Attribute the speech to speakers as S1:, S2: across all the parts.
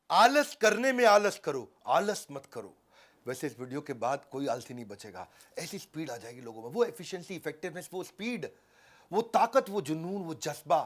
S1: आलस करने में आलस करो, आलस मत करो। वैसे इस वीडियो के बाद कोई आलसी नहीं बचेगा। ऐसी स्पीड आ जाएगी लोगों में, वो एफिशिएंसी, इफेक्टिवनेस, वो स्पीड, वो ताकत, वो जुनून, वो जज्बा।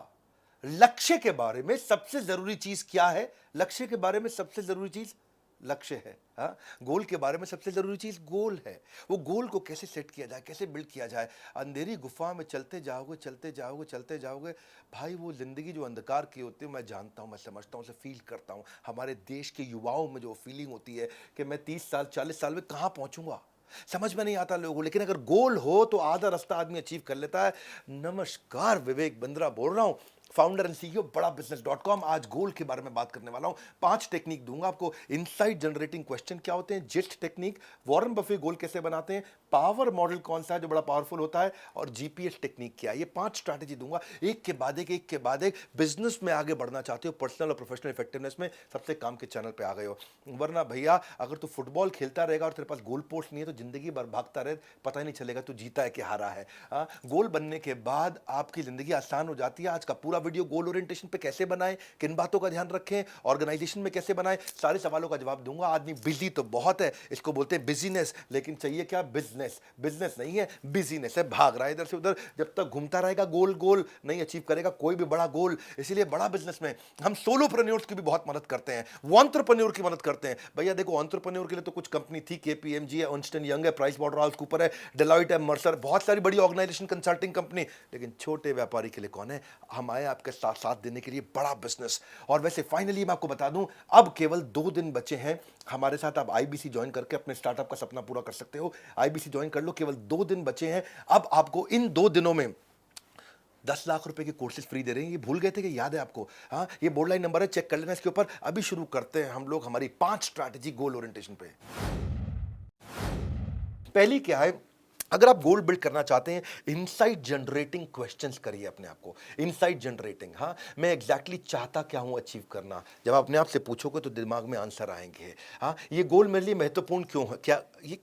S1: लक्ष्य के बारे में सबसे जरूरी चीज क्या है? लक्ष्य के बारे में सबसे जरूरी चीज लक्ष्य है। हाँ, गोल के बारे में सबसे जरूरी चीज गोल है। वो गोल को कैसे सेट किया जाए, कैसे बिल्ड किया जाए। अंधेरी गुफा में चलते जाओगे, चलते जाओगे, चलते जाओगे भाई। वो जिंदगी जो अंधकार की होती है, मैं जानता हूं, मैं समझता हूं, उसे फील करता हूं। हमारे देश के युवाओं में जो फीलिंग होती है कि मैं 30 साल 40 साल में कहां पहुंचूंगा, समझ में नहीं आता लोगों को। लेकिन अगर गोल हो तो आधा रास्ता आदमी अचीव कर लेता है। नमस्कार, विवेक बिंद्रा बोल रहा हूं, फाउंडर एंड सीईओ बड़ा बिजनेस डॉट कॉम। आज गोल के बारे में बात करने वाला हूं। 5 टेक्निक दूंगा आपको। इनसाइट जनरेटिंग क्वेश्चन क्या होते हैं, जिस्ट टेक्निक, वॉरेन बफे गोल कैसे बनाते हैं, पावर मॉडल कौन सा है जो बड़ा पावरफुल होता है, और जीपीएस टेक्निक क्या है। ये 5 स्ट्रैटेजी दूंगा, एक के बाद एक, एक के बाद एक। बिजनेस में आगे बढ़ना चाहते हो, पर्सनल और प्रोफेशनल इफेक्टिवनेस में, सबसे काम के चैनल पे आ गए हो। वरना भैया अगर तू फुटबॉल खेलता रहेगा और तेरे पास गोल पोस्ट नहीं है तो जिंदगी भर भागता रहे, पता ही नहीं चलेगा तू जीता है कि हारा है। गोल बनने के बाद आपकी जिंदगी आसान हो जाती है। आज का पूरा वीडियो गोल ओरिएंटेशन पे कैसे बनाएं, किन बातों का ध्यान रखें, ऑर्गेनाइजेशन में कैसे बनाएं, सारे सवालों का जवाब दूंगा। आदमी बिजी तो बहुत है, इसको बोलते हैं बिजीनेस, लेकिन चाहिए क्या? बिजनेस। बिजनेस नहीं है, बिजीनेस है। भाग रहा है इधर से उधर, जब तक घूमता रहेगा गोल गोल नहीं अचीव करेगा कोई भी बड़ा गोल। इसीलिए बड़ा बिजनेस में हम सोलोप्रेन्योर्स की भी बहुत मदद करते हैं, वो एंटरप्रेन्योर की मदद करते हैं। भैया देखो, एंटरप्रेन्योर के लिए तो कुछ कंपनी थी, केपीएमजी है, अर्नस्ट एंड यंग है, प्राइस वाटरहाउस कूपर है, डेलॉयट है, मर्सर, बहुत सारी बड़ी ऑर्गेनाइजेशन, कंसल्टिंग कंपनी। लेकिन छोटे व्यापारी के लिए कौन है? हम आए आपके साथ साथ देने के लिए, बड़ा बिजनेस। और वैसे फाइनली मैं आपको बता दूं, अब केवल 2 दिन बचे हैं हमारे साथ। आप आईबीसी ज्वाइन करके अपने स्टार्टअप का सपना पूरा कर सकते हो। आईबीसी ज्वाइन कर लो, केवल 2 दिन बचे हैं। अब आपको इन 2 दिनों में 10 लाख रुपए के कोर्सेज फ्री दे रहे हैं। ये भूल गए थे कि याद है आपको? हाँ, ये बोर्ड लाइन नंबर है, चेक कर लेना इसके ऊपर। अभी शुरू करते हैं हम लोग हमारी 5 स्ट्रैटेजी गोल ओरिएंटेशन पे। पहली क्या है? अगर आप गोल बिल्ड करना चाहते हैं, इनसाइट जनरेटिंग क्वेश्चंस करिए अपने आप को। इनसाइट जनरेटिंग, हाँ, मैं एग्जैक्टली चाहता क्या हूं अचीव करना। जब आप अपने आप से पूछोगे तो दिमाग में आंसर आएंगे। हाँ, ये गोल मेरे लिए महत्वपूर्ण क्यों है, क्या ये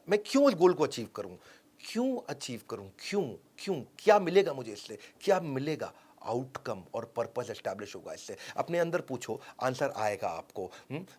S1: मैं क्यों इस गोल को अचीव करूं, क्यों अचीव करूं, क्यों क्यों क्या मिलेगा मुझे इससे, क्या मिलेगा, आउटकम और पर्पस एस्टैब्लिश होगा इससे। अपने अंदर पूछो, आंसर आएगा आपको।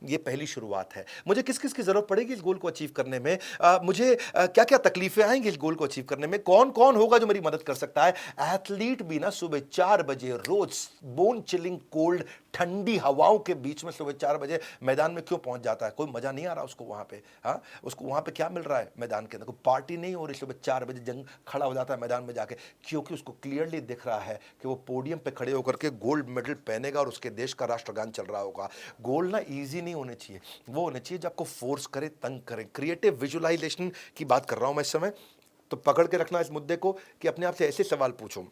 S1: ये पहली शुरुआत है। मुझे किस किस की जरूरत पड़ेगी इस गोल को अचीव करने में, मुझे क्या क्या तकलीफें आएंगी इस गोल को अचीव करने में, कौन कौन होगा जो मेरी मदद कर सकता है। एथलीट भी ना सुबह 4 बजे रोज बोन चिलिंग कोल्ड ठंडी हवाओं के बीच में सुबह 4 बजे मैदान में क्यों पहुंच जाता है? कोई मजा नहीं आ रहा उसको वहां पे। हाँ, उसको वहां पे क्या मिल रहा है? मैदान के अंदर कोई पार्टी नहीं हो रही, सुबह 4 बजे जंग खड़ा हो जाता है मैदान में जाके, क्योंकि उसको क्लियरली दिख रहा है कि वो पोडियम पे खड़े होकर के गोल्ड मेडल पहनेगा और उसके देश का राष्ट्रगान चल रहा होगा। गोल ना इजी नहीं होने चाहिए, वो होने चाहिए जो आपको फोर्स करे, तंग करे। क्रिएटिव विजुअलाइजेशन की बात कर रहा हूं मैं इस समय। तो पकड़ के रखना इस मुद्दे को कि अपने आप से ऐसे सवाल पूछो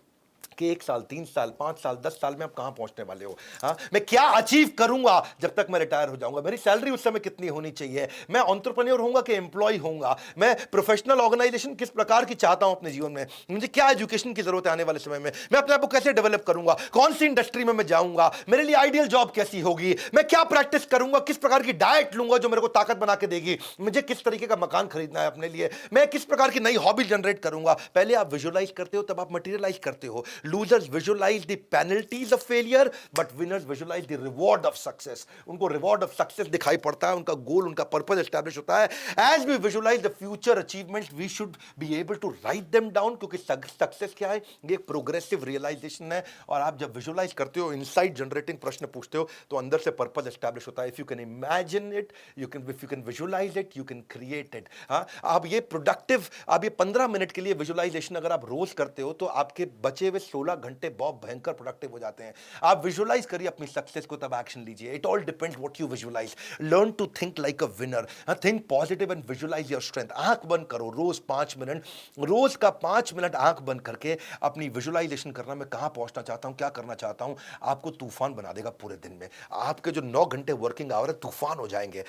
S1: कि 1 साल, 3 साल, 5 साल, 10 साल में आप कहां पहुंचने वाले हो। हाँ, मैं क्या अचीव करूंगा जब तक मैं रिटायर हो जाऊंगा, मेरी सैलरी उस समय कितनी होनी चाहिए, मैं एंटरप्रेन्योर होऊंगा कि एम्प्लॉय होऊंगा, मैं प्रोफेशनल ऑर्गेनाइजेशन किस प्रकार की चाहता हूं अपने जीवन में, मुझे क्या एजुकेशन की जरूरत है आने वाले समय में, मैं अपने आप को कैसे डेवलप करूंगा, कौन सी इंडस्ट्री में मैं जाऊंगा, मेरे लिए आइडियल जॉब कैसी होगी, मैं क्या प्रैक्टिस करूंगा, किस प्रकार की डाइट लूंगा जो मेरे को ताकत बना के देगी, मुझे किस तरीके का मकान खरीदना है अपने लिए, मैं किस प्रकार की नई हॉबी जनरेट करूंगा। पहले आप विजुअलाइज करते हो, तब आप मटेरियलाइज करते हो। Losers visualise the penalties of failure but winners visualize the reward of success। उनको reward of success दिखाई पड़ता है, उनका गोल, उनका पर्पस एस्टैब्लिश होता है। as we visualize the future achievements we should be able to write them down, क्योंकि success क्या है? ये एक प्रोग्रेसिव रियलाइजेशन है। और आप जब विजुअलाइज करते हो, इनसाइट जनरेटिंग प्रश्न पूछते हो, तो अंदर से पर्पस एस्टैब्लिश होता है। If you can imagine it, if you can visualise it, you can create it. हाँ, आप ये प्रोडक्टिव, आप ये 15 मिनट के लिए विजुअलाइजेशन अगर आप रोज करते हो तो आपके बचे हुए 16 घंटे बहुत भयंकर प्रोडक्टिव हो जाते हैं। आप विजुअलाइज करिए अपनी सक्सेस को, तब एक्शन लीजिए। It all depends what you visualise. Learn to think like a winner, think positive and visualise your strength. आंख बंद करो रोज 5 मिनट, रोज का 5 मिनट आंख बंद करके अपनी विजुअलाइजेशन करना, मैं कहां पहुंचना चाहता हूं, क्या करना चाहता हूं। आपको तूफान बना देगा पूरे दिन में। आपके जो 9 घंटे वर्किंग आवर है, तूफान हो जाएंगे।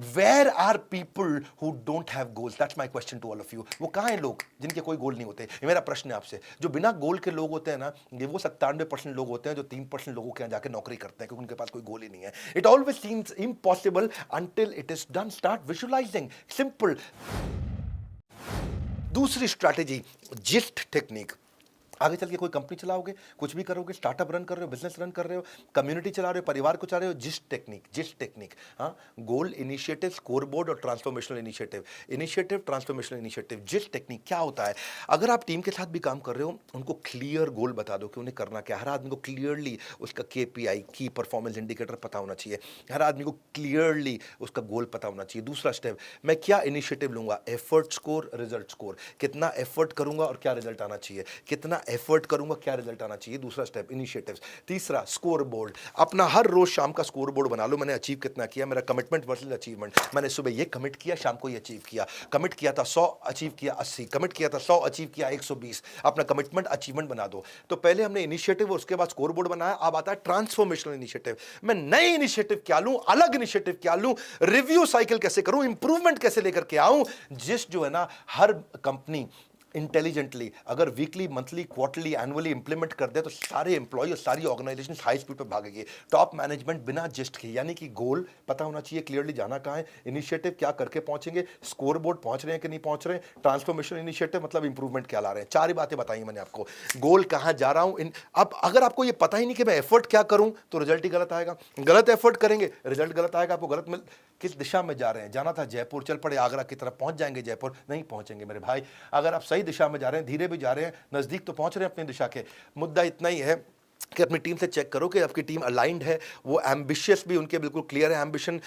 S1: Where are people who don't have goals? That's my question to all of you. वो कहां हैं लोग जिनके कोई गोल नहीं होते? ये मेरा प्रश्न है आपसे। जो बिना गोल के लोग होते हैं ना, ये वो 97% लोग होते हैं जो 3% लोगों के यहाँ जाके नौकरी करते हैं, क्योंकि उनके पास कोई गोल ही नहीं है। It always seems impossible until it is done. Start visualising, simple. दूसरी स्ट्रैटेजी, जिस्ट टेक्निक। आगे चल के कोई कंपनी चलाओगे, कुछ भी करोगे, स्टार्टअप रन कर रहे हो, बिजनेस रन कर रहे हो, कम्युनिटी चला रहे हो, परिवार को चला रहे हो, जिस टेक्निक, हाँ, गोल, इनिशिएटिव, स्कोरबोर्ड और ट्रांसफॉर्मेशनल इनिशिएटिव, जिस टेक्निक क्या होता है। अगर आप टीम के साथ भी काम कर रहे हो, उनको क्लियर गोल बता दो कि उन्हें करना क्या है। हर आदमी को क्लियरली उसका KPI, की परफॉर्मेंस इंडिकेटर पता होना चाहिए। हर आदमी को क्लियरली उसका गोल पता होना चाहिए। दूसरा स्टेप, मैं क्या इनिशिएटिव लूंगा, एफर्ट स्कोर, रिजल्ट स्कोर, कितना एफर्ट करूंगा और क्या रिजल्ट आना चाहिए, कितना एफर्ट करूंगा, क्या रिजल्ट आना चाहिए। दूसरा स्टेप, इनिशिएटिव्स। तीसरा, स्कोर बोर्ड। अपना हर रोज शाम का स्कोर बोर्ड बना लो। मैंने अचीव कितना किया, मेरा कमिटमेंट वर्सेस अचीवमेंट। मैंने सुबह ये कमिट किया, शाम को ये अचीव किया। कमिट किया था 100, अचीव किया 80। कमिट किया था 100, अचीव किया 120। अपना कमिटमेंट अचीवमेंट बना दो। तो पहले हमने इनिशिएटिव और उसके बाद स्कोर बोर्ड बनाया। अब आता है ट्रांसफॉर्मेशनल इनिशिएटिव। मैं नए इनिशिएटिव क्या लूं, अलग इनिशिएटिव क्या लूं, रिव्यू साइकिल कैसे करूं, इंप्रूवमेंट कैसे लेकर के आऊं। जिस जो है ना, हर कंपनी इंटेलिजेंटली अगर weekly, monthly, quarterly, annually implement कर दे तो सारे एम्प्लॉय और सारी ऑर्गेनाइजेशन हाई स्पीड पे भागेगी। टॉप मैनेजमेंट बिना जिस्ट के, यानी कि गोल पता होना चाहिए क्लियरली, जाना कहाँ है, इनिशिएटिव क्या करके पहुंचेंगे, स्कोर बोर्ड पहुंच रहे हैं कि नहीं पहुंच रहे हैं, ट्रांसफॉर्मेशन इनिशिएटिव मतलब इंप्रूवमेंट क्या ला रहे हैं। चार ही बातें बताई मैंने आपको। गोल कहाँ जा रहा हूं, अब अगर आपको ये पता ही नहीं कि मैं एफर्ट क्या करूं तो रिजल्ट ही गलत आएगा। गलत एफर्ट करेंगे, रिजल्ट गलत आएगा। आपको गलत मिल, किस दिशा में जा रहे हैं, जाना था जयपुर, चल पड़े आगरा की तरफ, पहुंच जाएंगे जयपुर, नहीं पहुंचेंगे मेरे भाई। अगर आप सही दिशा में जा रहे हैं, धीरे भी जा रहे हैं, नजदीक तो पहुंच रहे हैं अपनी दिशा के। मुद्दा इतना ही है कि अपनी टीम से चेक करो कि आपकी टीम अलाइंड है, वो एम्बिशियस भी उनके बिल्कुल क्लियर है एम्बिशन,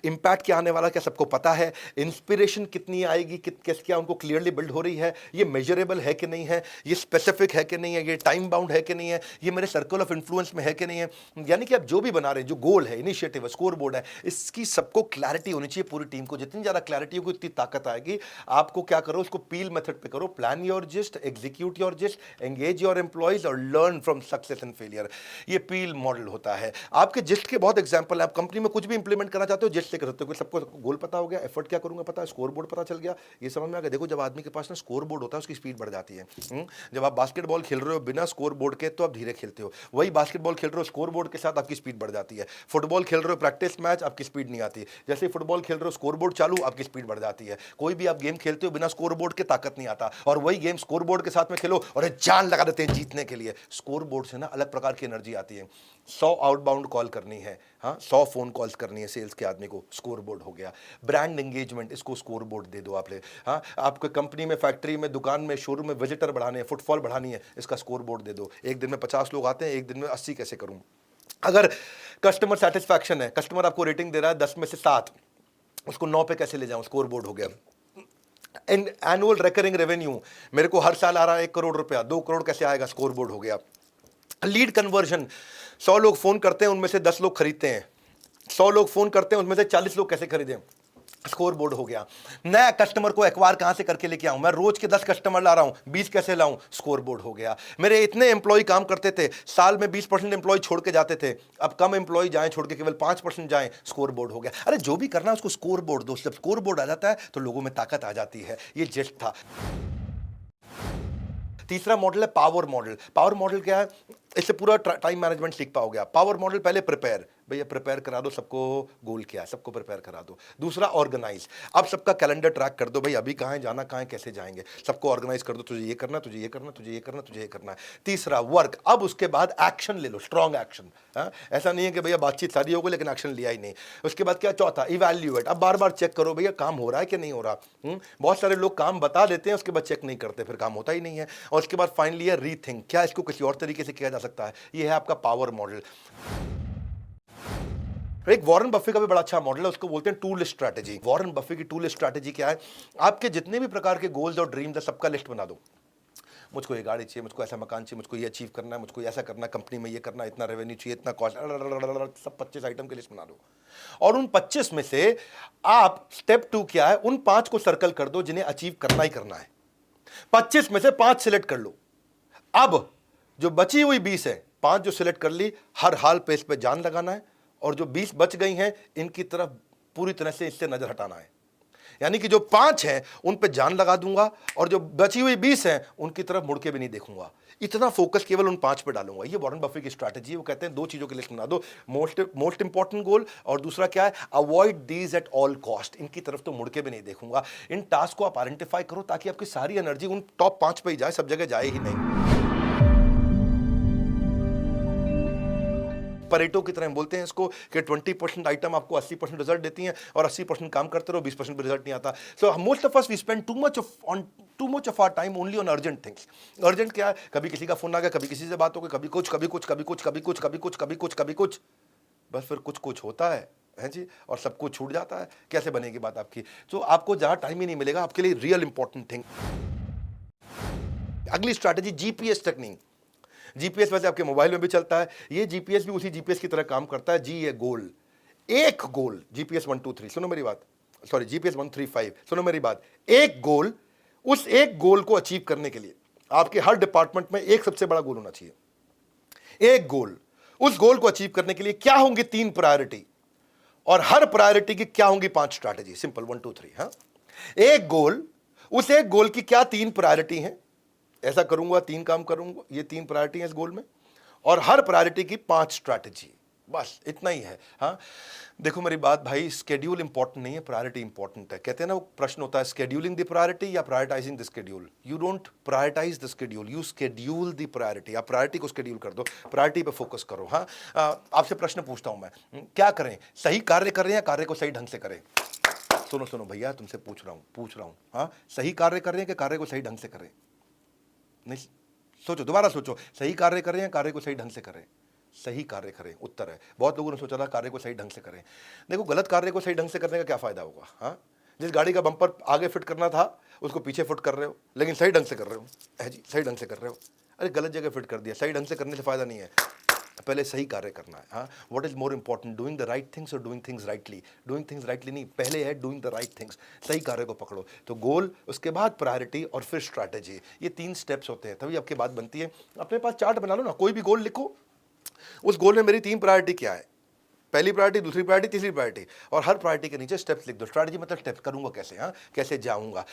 S1: इंपैक्ट क्या आने वाला क्या सबको पता है, इंस्पिरेशन कितनी आएगी, क्या उनको क्लियरली बिल्ड हो रही है, ये मेजरेबल है कि नहीं है, ये स्पेसिफिक है कि नहीं है, ये टाइम बाउंड है कि नहीं है, ये मेरे सर्कल ऑफ इन्फ्लुएंस में है कि नहीं है। यानी कि आप जो भी बना रहे हैं, जो गोल है, इनिशिएटिव है, स्कोर बोर्ड है, इसकी सबको क्लैरिटी होनी चाहिए पूरी टीम को। जितनी ज़्यादा क्लैरिटी होगी उतनी ताकत आएगी। आपको क्या करो, उसको पील मेथड पे करो, plan your gist, execute your gist, engage your employees और learn from success and failure. ये पील मॉडल होता है। आपके जिस्ट के बहुत एग्जांपल है। आप कंपनी में कुछ भी इंप्लीमेंट करना चाहते हो, जिस्ट से कर सकते हो। सबको गोल पता हो गया, एफर्ट क्या करूंगा पता है, स्कोर बोर्ड पता चल गया, ये समझ में आ गया। देखो, जब आदमी के पास ना स्कोर बोर्ड होता है, उसकी स्पीड बढ़ जाती है। जब आप बास्केटबॉल खेल रहे हो बिना स्कोर बोर्ड के तो आप धीरे खेलते हो, वही बास्केटबॉल खेल रहे हो स्कोर बोर्ड के साथ, आपकी स्पीड बढ़ जाती है। फुटबॉल खेल रहे हो प्रैक्टिस मैच, आपकी स्पीड नहीं आती। जैसे फुटबॉल खेल रहे हो स्कोर बोर्ड चालू, आपकी स्पीड बढ़ जाती है। कोई भी आप गेम खेलते हो बिना स्कोर बोर्ड के ताकत नहीं आता, और वही गेम स्कोर बोर्ड के साथ में खेलो और जान लगा देते हैं जीतने के लिए। स्कोर बोर्ड से ना अलग प्रकार की एनर्जी आती है। 100 आउटबाउंड कॉल करनी है, हाँ, 100 फोन कॉल्स करनी है सेल्स के आदमी को, स्कोर बोर्ड हो गया। ब्रांड एंगेजमेंट, इसको स्कोर बोर्ड दे दो आप ले। हाँ, आपको कंपनी में, फैक्ट्री में, दुकान में, शोरूम में विजिटर बढ़ाने हैं, फुटफॉल बढ़ानी है, इसका स्कोर बोर्ड दे दो। एक दिन में 50 लोग आते हैं, एक दिन में 80 कैसे करूं। अगर कस्टमर सेटिस्फैक्शन है, कस्टमर आपको रेटिंग दे रहा है 10 में से 7, उसको 9 पे कैसे ले जाऊं, स्कोर बोर्ड हो गया। एनुअल रिकरिंग रेवेन्यू, मेरे को हर साल आ रहा है 1 करोड़ रुपया, 2 करोड़ कैसे आएगा, स्कोर बोर्ड हो गया। लीड कन्वर्जन, 100 लोग फोन करते हैं, उनमें से 10 लोग खरीदते हैं। 100 लोग फोन करते हैं, उनमें से 40 लोग कैसे खरीदें, स्कोर बोर्ड हो गया। नया कस्टमर को एक्वायर कहां से करके लेके आऊं, मैं रोज के 10 कस्टमर ला रहा हूं, 20 कैसे लाऊं, स्कोर बोर्ड हो गया। मेरे इतने एम्प्लॉय काम करते थे, साल में 20% एम्प्लॉय छोड़ के जाते थे, अब कम एम्प्लॉय जाएं, छोड़ के केवल 5% जाएं, स्कोर बोर्ड हो गया। अरे जो भी करना है उसको स्कोर बोर्ड दो। जब स्कोर बोर्ड आ जाता है तो लोगों में ताकत आ जाती है। ये जेस्ट था। तीसरा मॉडल है पावर मॉडल। पावर मॉडल क्या है, इससे पूरा टाइम मैनेजमेंट सीख पाओगे आप। पावर मॉडल, पहले प्रिपेयर, भैया प्रिपेयर करा दो सबको, गोल क्या है सबको प्रिपेयर करा दो। दूसरा ऑर्गेनाइज, अब सबका कैलेंडर ट्रैक कर दो, भाई अभी कहाँ है, जाना कहाँ है, कैसे जाएंगे, सबको ऑर्गेनाइज कर दो, तुझे ये करना, तुझे ये करना, तुझे ये करना, तुझे ये करना है। तीसरा वर्क, अब उसके बाद एक्शन ले लो, स्ट्रॉन्ग एक्शन। हाँ, ऐसा नहीं है कि भैया बातचीत सारी हो गई लेकिन एक्शन लिया ही नहीं। उसके बाद क्या, चौथा इवैल्यूएट, अब बार बार चेक करो भैया काम हो रहा है कि नहीं हो रहा। बहुत सारे लोग काम बता देते हैं, उसके बाद चेक नहीं करते, फिर काम होता ही नहीं है। और उसके बाद फाइनली है रीथिंक, क्या इसको किसी और तरीके से किया जा सकता है। ये है आपका पावर मॉडल। एक वॉरेन बफे का भी बड़ा अच्छा मॉडल है, उसको बोलते हैं two list strategy. Warren Buffett की टू लिस्ट स्ट्रैटेजी क्या है, आपके जितने भी प्रकार के गोल्स और ड्रीम्स है सबका लिस्ट बना दो। मुझको ये गाड़ी चाहिए, मुझको ऐसा मकान चाहिए, मुझको ये अचीव करना है, मुझको ऐसा करना है, कंपनी में ये करना है, इतना रेवेन्यू चाहिए, इतना कॉस्ट, सब 25 आइटम की लिस्ट बना दो। और उन 25 में से आप स्टेप 2 क्या है, उन 5 को सर्कल कर दो जिन्हें अचीव करना ही करना है। 25 में से 5 सिलेक्ट कर लो। अब जो बची हुई 20 है, 5 जो सिलेक्ट कर ली, हर हाल पे इस पे जान लगाना है, और जो 20 बच गई हैं इनकी तरफ पूरी तरह से इससे नजर हटाना है। यानी कि जो 5 हैं उन पे जान लगा दूंगा, और जो बची हुई 20 हैं उनकी तरफ मुड़ के भी नहीं देखूंगा। इतना फोकस केवल उन 5 पे डालूंगा। ये वॉरेन बफे की स्ट्रैटेजी है। वो कहते हैं 2 चीजों की लिस्ट बना दो, मोस्ट इंपॉर्टेंट गोल, और दूसरा क्या है, avoid these at all cost. इनकी तरफ तो मुड़ के भी नहीं देखूंगा। इन टास्क को आप आइडेंटिफाई करो ताकि आपकी सारी एनर्जी उन टॉप 5 पे ही जाए, सब जगह जाए ही नहीं। परेटो की तरह हम बोलते हैं इसको कि 20% आइटम आपको 80% रिजल्ट देती हैं और 80% काम करते रहो, 20% रिजल्ट नहीं आता। So most of us we spend too much of our time only on urgent things. Urgent क्या है? कभी किसी का फोन आ गया, कभी किसी से बात हो गई, कभी कुछ कभी कुछ कभी कुछ कभी कुछ कभी कुछ कभी कुछ कभी कुछ, बस फिर कुछ कुछ होता है जी, और सब कुछ छूट जाता है। कैसे बनेगी बात आपकी? तो आपको जहां टाइम ही नहीं मिलेगा आपके लिए रियल इंपॉर्टेंट थिंग। अगली स्ट्रैटेजी जीपीएस टेक्निक। जीपीएस वैसे आपके मोबाइल में भी चलता है, ये जीपीएस भी उसी जीपीएस की तरह काम करता है। जी ये गोल, एक गोल, जीपीएस 123, सुनो मेरी बात, सॉरी जीपीएस 135, सुनो मेरी बात। एक गोल, उस एक गोल को अचीव करने के लिए आपके हर डिपार्टमेंट में एक सबसे बड़ा गोल होना चाहिए। एक गोल, उस गोल को अचीव करने के लिए क्या होंगी 3 प्रायोरिटी, और हर प्रायोरिटी की क्या होंगी 5 स्ट्रैटेजी। सिंपल 1 2 3। हाँ, एक गोल, उस एक गोल की क्या 3 प्रायोरिटी हैं, ऐसा करूंगा 3 काम करूंगा, ये 3 प्रायोरिटी है इस गोल में, और हर प्रायोरिटी की 5 स्ट्रैटेजी, बस इतना ही है। हाँ, देखो मेरी बात भाई, स्केड्यूल इंपॉर्टेंट नहीं है, प्रायोरिटी इंपॉर्टेंट है। कहते हैं ना, वो प्रश्न होता है स्केड्यूलिंग द प्रायोरिटी या prioritising the schedule. You don't prioritise the schedule, you schedule the priority. आप प्रायोरिटी को स्केड्यूल कर दो, प्रायोरिटी पे फोकस करो। हाँ, आपसे प्रश्न पूछता हूं मैं, क्या करें? सही कार्य कर रहे हैं या कार्य को सही ढंग से करें? सुनो सुनो भैया, तुमसे पूछ रहा हूं। हाँ, सही कार्य कर रहे हैं कि कार्य को सही ढंग से करें? नहीं, सोचो, दोबारा सोचो, सही कार्य करें या कार्य को सही ढंग से करें? सही कार्य करें, उत्तर है। बहुत लोगों ने सोचा था कार्य को सही ढंग से करें। देखो, गलत कार्य को सही ढंग से करने का क्या फायदा होगा? हाँ, जिस गाड़ी का बम्पर आगे फिट करना था उसको पीछे फिट कर रहे हो, लेकिन सही ढंग से कर रहे हो। है जी, सही ढंग से कर रहे हो, अरे गलत जगह फिट कर दिया। सही ढंग से करने से फायदा नहीं है, पहले सही कार्य करना है। हाँ, what is more important, doing the right things और doing things rightly? Doing things rightly नहीं, पहले है डूइंग द राइट थिंग्स। सही कार्य को पकड़ो। तो गोल, उसके बाद प्रायोरिटी और फिर स्ट्रैटेजी, ये 3 स्टेप्स होते हैं, तभी आपकी बात बनती है। अपने पास चार्ट बना लो ना, कोई भी गोल लिखो, उस गोल में मेरी 3 प्रायोरिटी क्या है, पहली प्रायोरिटी, दूसरी प्रायोरिटी, तीसरी प्रायोरिटी, और हर प्रायोरिटी के नीचे स्टेप्स लिख दो। स्ट्रैटेजी मतलब स्टेप्स, करूंगा कैसे, हाँ कैसे जाऊंगा।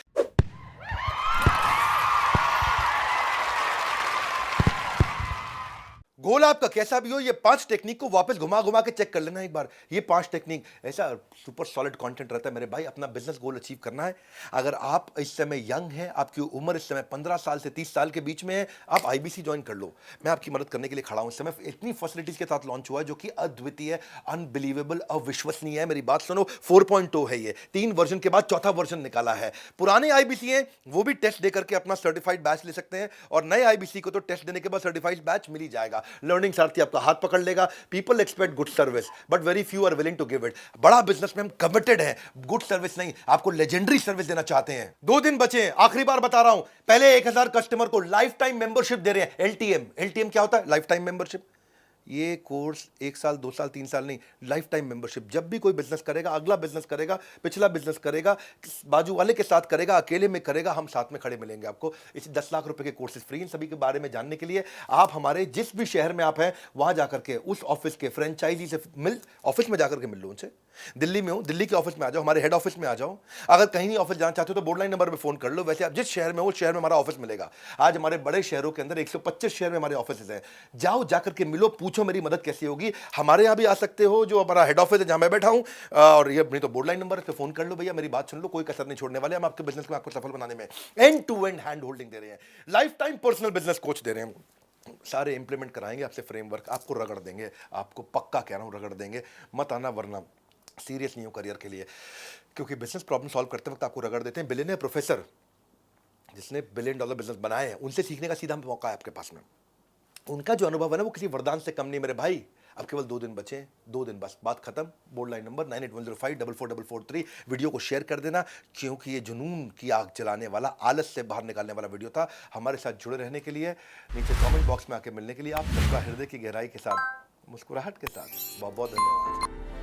S1: गोल आपका कैसा भी हो, ये 5 टेक्निक को वापस घुमा घुमा के चेक कर लेना एक बार। ये 5 टेक्निक, ऐसा सुपर सॉलिड कंटेंट रहता है मेरे भाई। अपना बिजनेस गोल अचीव करना है, अगर आप इस समय यंग हैं, आपकी उम्र इस समय 15 साल से 30 साल के बीच में है, आप आईबीसी ज्वाइन कर लो। मैं आपकी मदद करने के लिए खड़ा हूं। इस समय इतनी फैसिलिटीज के साथ लॉन्च हुआ है जो कि अद्वितीय, अनबिलीवेबल, अविश्वसनीय है। मेरी बात सुनो, 4.0 है ये, 3 वर्जन के बाद 4था वर्जन निकाला है। पुराने आईबीसी हैं वो भी टेस्ट देकर के अपना सर्टिफाइड बैच ले सकते हैं, और नए आईबीसी को तो टेस्ट देने के बाद सर्टिफाइड बैच मिल ही जाएगा। लर्निंग सारथी आपका हाथ पकड़ लेगा। People expect good service but very few are willing to give it. बड़ा बिजनेस में हम कमिटेड हैं, गुड सर्विस नहीं, आपको लेजेंडरी सर्विस देना चाहते हैं। 2 दिन बचे हैं, आखिरी बार बता रहा हूं, पहले 1000 कस्टमर को लाइफ टाइम मेंबरशिप दे रहे हैं। एलटीएम, एलटीएम क्या होता है? Life time membership. ये कोर्स 1 साल 2 साल 3 साल नहीं, लाइफ टाइम मेंबरशिप। जब भी कोई बिजनेस करेगा, अगला बिजनेस करेगा, पिछला बिजनेस करेगा, बाजू वाले के साथ करेगा, अकेले में करेगा, हम साथ में खड़े मिलेंगे आपको। इस 10 लाख रुपए के कोर्सेज फ्री। इन सभी के बारे में जानने के लिए आप हमारे जिस भी शहर में आप हैं वहां जाकर के उस ऑफिस के फ्रेंचाइजी से ऑफिस में जाकर के मिल लो उनसे। दिल्ली में हो, दिल्ली के ऑफिस में आ जाओ, हमारे हेड ऑफिस में आ जाओ। अगर कहीं नहीं ऑफिस जाना चाहते हो तो बोर्ड लाइन नंबर पे फोन कर लो। वैसे आप जिस शहर में हो उस शहर में हमारा ऑफिस मिलेगा। आज हमारे बड़े शहरों के अंदर 125 शहर में हमारे ऑफिस हैं। जाओ, जाकर के मिलो, पूछो मेरी मदद कैसी होगी। हमारे यहाँ भी आ सकते हो, जो हमारा हेड ऑफिस है जहां मैं बैठा हूं, और ये नहीं तो बोर्ड लाइन नंबर पे फोन कर लो। भैया मेरी बात सुन लो, कोई कसर नहीं छोड़ने वाले हम आपके बिजनेस में, आपको सफल बनाने में end to end hand holding दे रहे हैं। Lifetime personal business coach दे रहे हैं, सारे इंप्लीमेंट कराएंगे आपसे फ्रेमवर्क, आपको रगड़ देंगे, आपको पक्का कह रहा हूं रगड़ देंगे। मत आना वरना सीरियस नहीं हो करियर के लिए, क्योंकि बिजनेस प्रॉब्लम सॉल्व करते वक्त आपको रगड़ देते हैं। बिलियनियर प्रोफेसर जिसने $1 बिलियन बिजनेस बनाए हैं, उनसे सीखने का सीधा मौका है आपके पास में। उनका जो अनुभव है ना, वो किसी वरदान से कम नहीं मेरे भाई। अब केवल 2 दिन बचे हैं, 2 दिन बस, बात खत्म। Board line number 9810544443। वीडियो को शेयर कर देना, क्योंकि ये जुनून की आग जलाने वाला, आलस से बाहर निकालने वाला वीडियो था। हमारे साथ जुड़े रहने के लिए, नीचे कमेंट बॉक्स में आके मिलने के लिए, आप सबका हृदय की गहराई के साथ, मुस्कुराहट के साथ बहुत बहुत धन्यवाद।